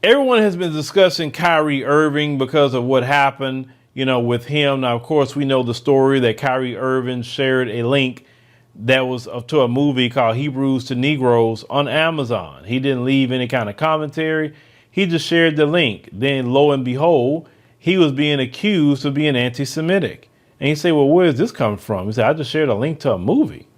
everyone has been discussing Kyrie Irving because of what happened, with him. Now, of course, we know the story that Kyrie Irving shared a link that was to a movie called Hebrews to Negroes on Amazon. He didn't leave any kind of commentary. He just shared the link. Then lo and behold, he was being accused of being anti-Semitic. And he said, well, where does this come from? He said, I just shared a link to a movie.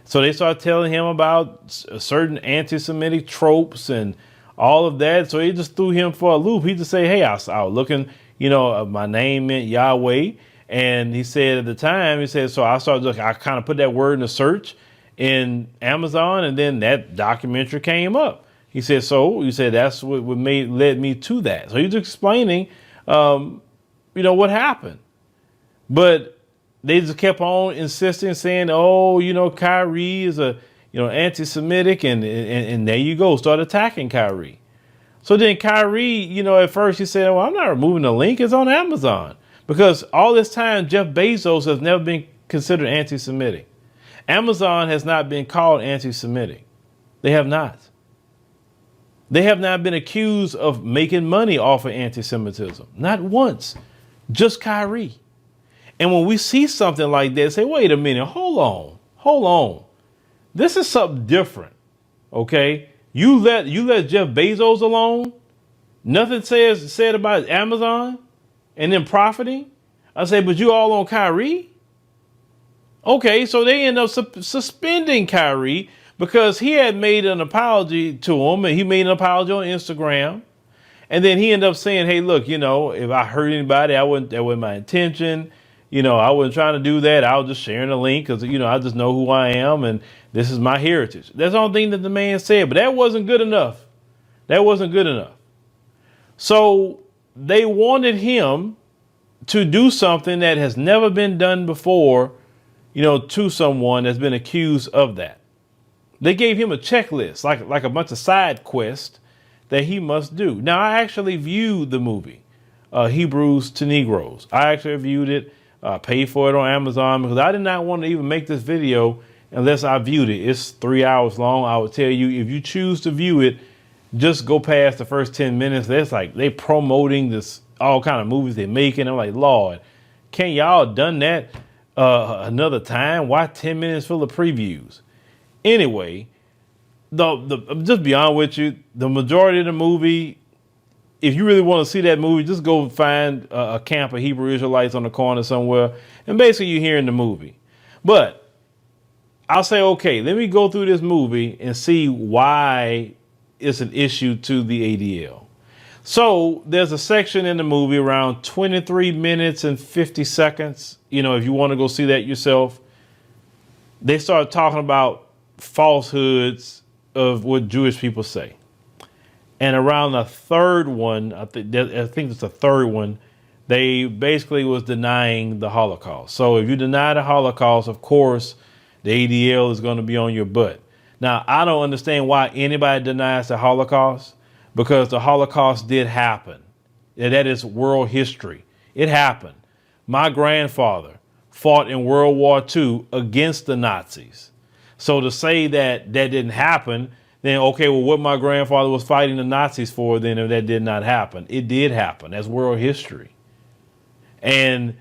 So they started telling him about certain anti-Semitic tropes and all of that. So he just threw him for a loop. He just said, hey, I was looking, my name meant Yahweh. And he said at the time, so I kind of put that word in a search in Amazon, and then that documentary came up. He said, that's what led me to that. So he's explaining, what happened. But they just kept on insisting, saying, Kyrie is anti-Semitic, and there you go, start attacking Kyrie. So then Kyrie, at first he said, well, I'm not removing the link, it's on Amazon. Because all this time, Jeff Bezos has never been considered anti-Semitic. Amazon has not been called anti-Semitic. They have not. They have not been accused of making money off of anti-Semitism. Not once. Just Kyrie. And when we see something like that, say, wait a minute, hold on. This is something different. Okay? You let Jeff Bezos alone. Nothing said about Amazon and then profiting. I say, but you all on Kyrie? Okay, so they end up suspending Kyrie because he had made an apology to him, and he made an apology on Instagram. And then he ended up saying, hey, look, if I hurt anybody, that wasn't my intention. I wasn't trying to do that. I was just sharing a link because, I just know who I am and this is my heritage. That's the only thing that the man said, but that wasn't good enough. So they wanted him to do something that has never been done before, to someone that's been accused of that. They gave him a checklist, like a bunch of side quests that he must do. Now, I actually viewed the movie, Hebrews to Negroes. I actually viewed it, paid for it on Amazon because I did not want to even make this video unless I viewed it. It's 3 hours long. I would tell you, if you choose to view it, just go past the first 10 minutes. That's like they promoting this all kind of movies they're making. I'm like, Lord, can y'all done that another time? Why 10 minutes full of previews? Anyway, just be honest with you, the majority of the movie, if you really want to see that movie, just go find a camp of Hebrew Israelites on the corner somewhere, and basically you're hearing the movie. But I'll say, okay, let me go through this movie and see why it's an issue to the ADL. So there's a section in the movie around 23 minutes and 50 seconds. If you want to go see that yourself, they start talking about falsehoods of what Jewish people say. And around the third one, I think it's the third one, they basically was denying the Holocaust. So if you deny the Holocaust, of course, the ADL is going to be on your butt. Now, I don't understand why anybody denies the Holocaust, because the Holocaust did happen. And that is world history. It happened. My grandfather fought in World War II against the Nazis. So to say that didn't happen, then, okay, well, what my grandfather was fighting the Nazis for, then if that did not happen, it did happen. That's world history. And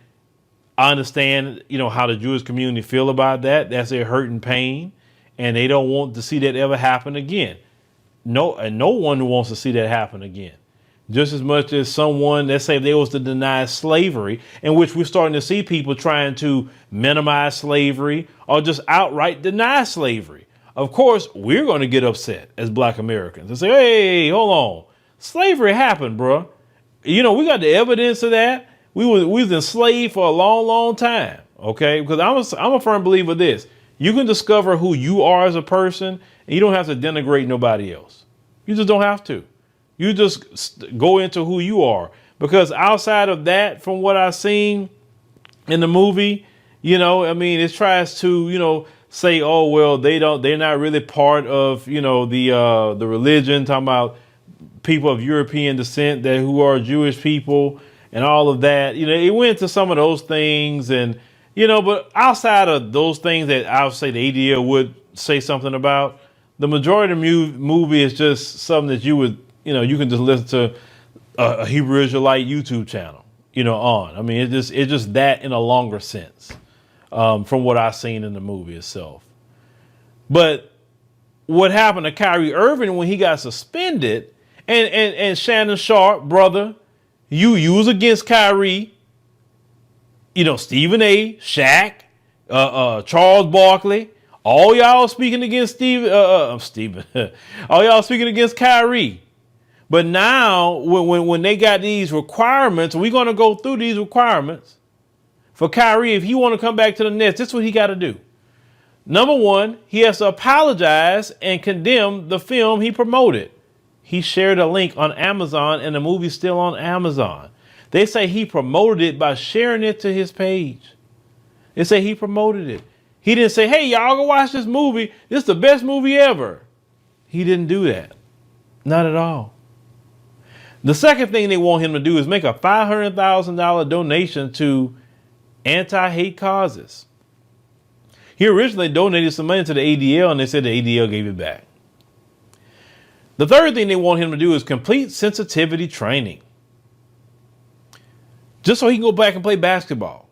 I understand, how the Jewish community feel about that. That's their hurt and pain. And they don't want to see that ever happen again. No one wants to see that happen again. Just as much as someone, let's say if they was to deny slavery, in which we're starting to see people trying to minimize slavery or just outright deny slavery. Of course, we're going to get upset as Black Americans and say, hey, hold on. Slavery happened, bro. We got the evidence of that. We was enslaved for a long, long time. Okay, because I'm a firm believer of this. You can discover who you are as a person, and you don't have to denigrate nobody else. You just don't have to. You just go into who you are. Because outside of that, from what I've seen in the movie, it tries to, say, oh, well, they're not really part of, the religion, talking about people of European descent who are Jewish people and all of that. It went to some of those things and, but outside of those things that I would say the ADL would say something about, the majority of the movie is just something that you would you can just listen to a Hebrew Israelite YouTube channel, on. I mean, it's just that in a longer sense, from what I've seen in the movie itself. But what happened to Kyrie Irving when he got suspended, and Shannon Sharpe, brother, you was against Kyrie, Stephen A, Shaq, Charles Barkley, all y'all speaking against Stephen, all y'all speaking against Kyrie. But now when they got these requirements, we're going to go through these requirements for Kyrie. If he want to come back to the Nets, this is what he got to do. Number one, he has to apologize and condemn the film he promoted. He shared a link on Amazon, and the movie's still on Amazon. They say he promoted it by sharing it to his page. They say he promoted it. He didn't say, hey, y'all go watch this movie. This is the best movie ever. He didn't do that. Not at all. The second thing they want him to do is make a $500,000 donation to anti-hate causes. He originally donated some money to the ADL, and they said the ADL gave it back. The third thing they want him to do is complete sensitivity training, just so he can go back and play basketball.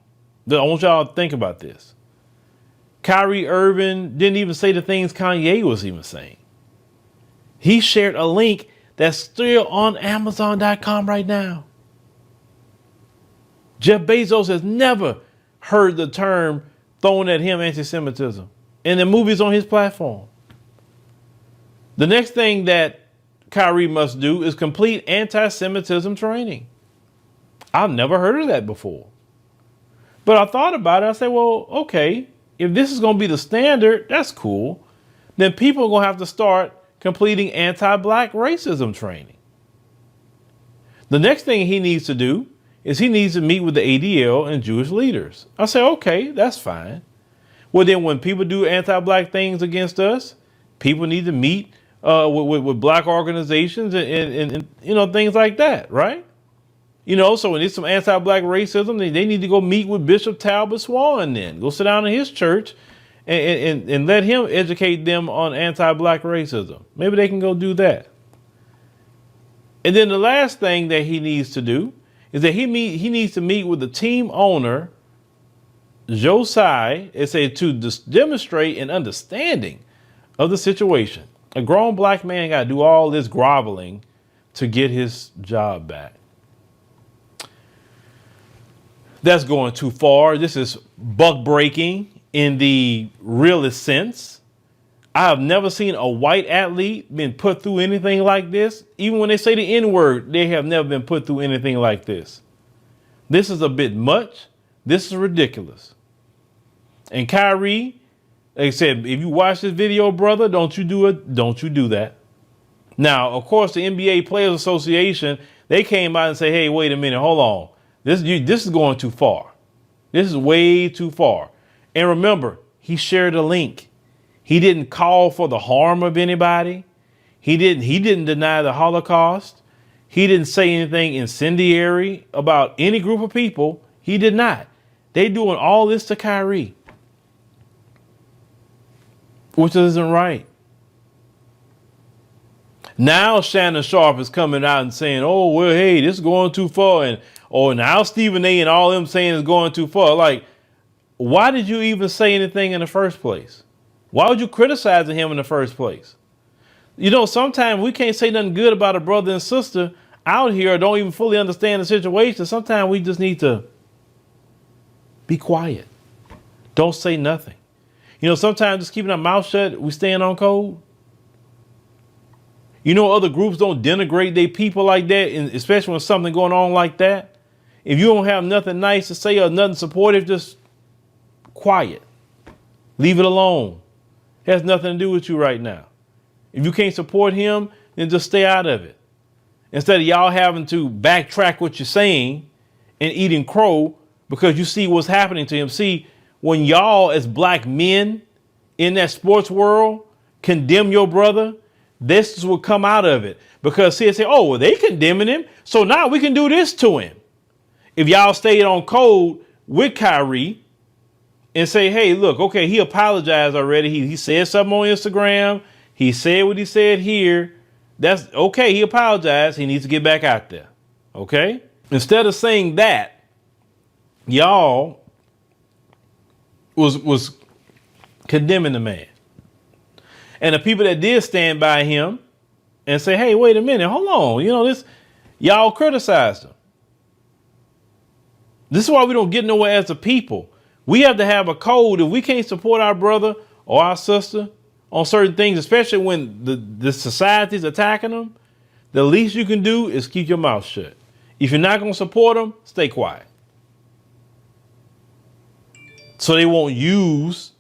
I want y'all to think about this. Kyrie Irving didn't even say the things Kanye was even saying. He shared a link that's still on Amazon.com right now. Jeff Bezos has never heard the term thrown at him anti-Semitism, and the movie's on his platform. The next thing that Kyrie must do is complete anti-Semitism training. I've never heard of that before. But I thought about it. I said, well, okay, if this is going to be the standard, that's cool. Then people are going to have to start completing anti-black racism training. The next thing he needs to do is he needs to meet with the ADL and Jewish leaders. I say, okay, that's fine. Well, then when people do anti-black things against us, people need to meet with black organizations and things like that, right? So when there's some anti-black racism, they need to go meet with Bishop Talbot Swan then. Go sit down in his church and let him educate them on anti-black racism. Maybe they can go do that. And then the last thing that he needs to do is that he needs to meet with the team owner, Josiah, to demonstrate an understanding of the situation. A grown black man got to do all this groveling to get his job back. That's going too far. This is buck breaking in the realest sense. I have never seen a white athlete been put through anything like this. Even when they say the N-word, they have never been put through anything like this. This is a bit much. This is ridiculous. And Kyrie, like I said, if you watch this video, brother, don't you do it. Don't you do that. Now, of course, the NBA Players Association, they came out and say, hey, wait a minute, hold on. This is going too far. This is way too far. And remember, he shared a link. He didn't call for the harm of anybody. He didn't deny the Holocaust. He didn't say anything incendiary about any group of people. He did not. They doing all this to Kyrie, which isn't right. Now Shannon Sharpe is coming out and saying, oh, well, hey, this is going too far. And now Stephen A and all them saying it's going too far. Like, why did you even say anything in the first place? Why would you criticize him in the first place? Sometimes we can't say nothing good about a brother and sister out here or don't even fully understand the situation. Sometimes we just need to be quiet. Don't say nothing. Sometimes just keeping our mouth shut, we stand on code. Other groups don't denigrate their people like that, and especially when something going on like that. If you don't have nothing nice to say or nothing supportive, just quiet. Leave it alone. It has nothing to do with you right now. If you can't support him, then just stay out of it. Instead of y'all having to backtrack what you're saying and eating crow because you see what's happening to him. See, when y'all as black men in that sports world condemn your brother, this is what come out of it. Because see, they say, oh, well, they condemning him, so now we can do this to him. If y'all stayed on code with Kyrie and say, hey, look, okay, he apologized already. He said something on Instagram. He said what he said here. That's okay. He apologized. He needs to get back out there. Okay. Instead of saying that, y'all was condemning the man. And the people that did stand by him and say, hey, wait a minute, hold on. You know, this, y'all criticized him. This is why we don't get nowhere as a people. We have to have a code. If we can't support our brother or our sister on certain things, especially when the society's attacking them, the least you can do is keep your mouth shut. If you're not going to support them, stay quiet. So they won't use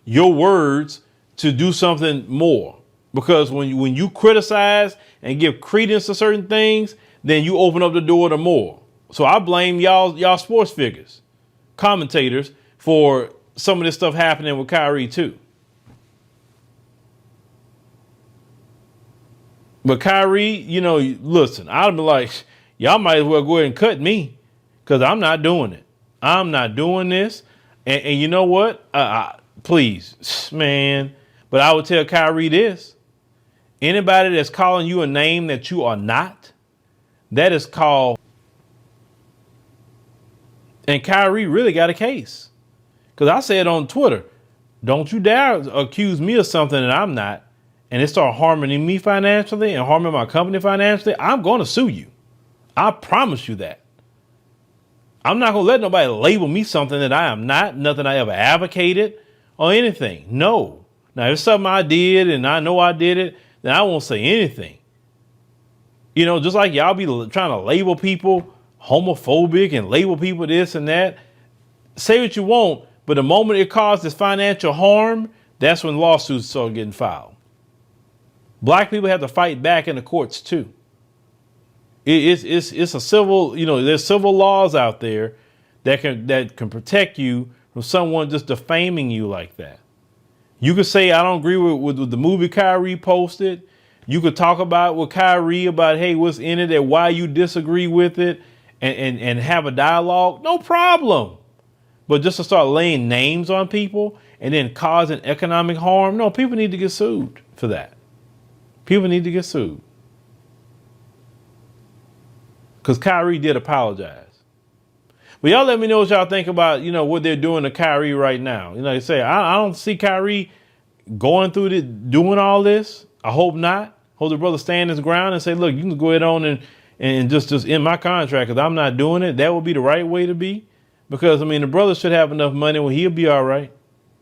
your words to do something more. Because when you criticize and give credence to certain things, then you open up the door to more. So I blame y'all sports figures, commentators, for some of this stuff happening with Kyrie too. But Kyrie, you know, listen, I'd be like, y'all might as well go ahead and cut me, because I'm not doing it. I'm not doing this. And you know what? Please, man. But I would tell Kyrie this. Anybody that's calling you a name that you are not, that is called. And Kyrie really got a case. Because I said on Twitter, don't you dare accuse me of something that I'm not, and it start harming me financially and harming my company financially. I'm going to sue you. I promise you that. I'm not going to let nobody label me something that I am not, nothing I ever advocated or anything. No. Now, if it's something I did and I know I did it, then I won't say anything. You know, just like y'all be trying to label people homophobic and label people this and that. Say what you want, but the moment it causes financial harm, that's when lawsuits start getting filed. Black people have to fight back in the courts too. It's a civil, you know, there's civil laws out there that can protect you from someone just defaming you like that. You could say, I don't agree with the movie Kyrie posted. You could talk about with Kyrie about, hey, what's in it and why you disagree with it, and have a dialogue. No problem. But just to start laying names on people and then causing economic harm, no, people need to get sued for that. People need to get sued. Because Kyrie did apologize. But y'all let me know what y'all think about, you know, what they're doing to Kyrie right now. You know, they say, I don't see Kyrie going through this, doing all this. I hope not. Hope the brother stand his ground and say, look, you can go ahead on and just end my contract because I'm not doing it. That would be the right way to be. Because, I mean, the brother should have enough money where he'll be all right.